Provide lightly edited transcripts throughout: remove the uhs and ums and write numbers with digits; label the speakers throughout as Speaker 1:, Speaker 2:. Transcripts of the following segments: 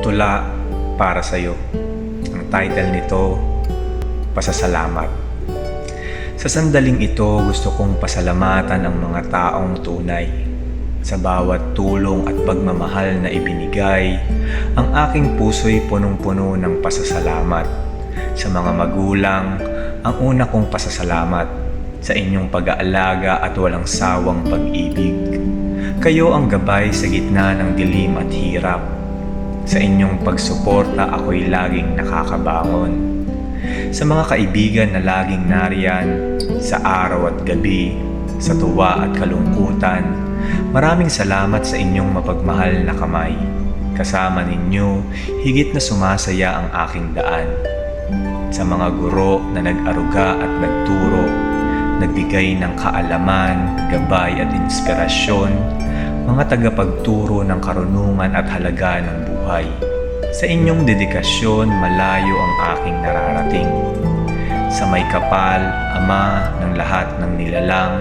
Speaker 1: tula para sa iyo. Ang title nito, Pasasalamat. Sa sandaling ito, gusto kong pasalamatan ang mga taong tunay. Sa bawat tulong at pagmamahal na ibinigay, ang aking puso'y punong-puno ng pasasalamat. Sa mga magulang, ang una kong pasasalamat sa inyong pag-aalaga at walang sawang pag-ibig. Kayo ang gabay sa gitna ng dilim at hirap. Sa inyong pagsuporta ako'y laging nakakabangon. Sa mga kaibigan na laging nariyan, sa araw at gabi, sa tuwa at kalungkutan, maraming salamat sa inyong mapagmahal na kamay. Kasama ninyo, higit na sumasaya ang aking daan. Sa mga guro na nag-aruga at nagturo, nagbigay ng kaalaman, gabay at inspirasyon, mga tagapagturo ng karunungan at halaga ng buhay. Sa inyong dedikasyon, malayo ang aking nararating. Sa may kapal, Ama ng lahat ng nilalang,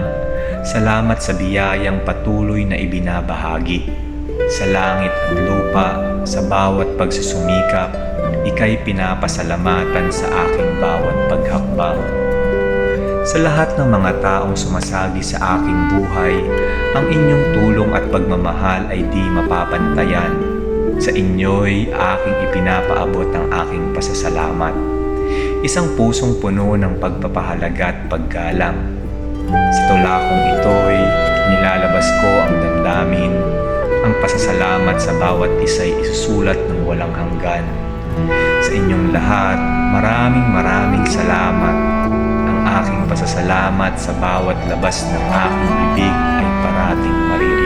Speaker 1: salamat sa biyayang patuloy na ibinabahagi. Sa langit at lupa, sa bawat pagsusumikap, ika'y pinapasalamatan sa aking bawat paghakbang. Sa lahat ng mga taong sumasagi sa aking buhay, ang inyong tulong at pagmamahal ay di mapapantayan. Sa inyo'y aking ipinapaabot ang aking pasasalamat. Isang pusong puno ng pagpapahalaga at paggalang. Sa tula kong ito'y nilalabas ko ang damdamin. Ang pasasalamat sa bawat isa'y isusulat ng walang hanggan. Sa inyong lahat, maraming salamat. Ang aking pasasalamat sa bawat labas ng aking bibig ay parating maririnig.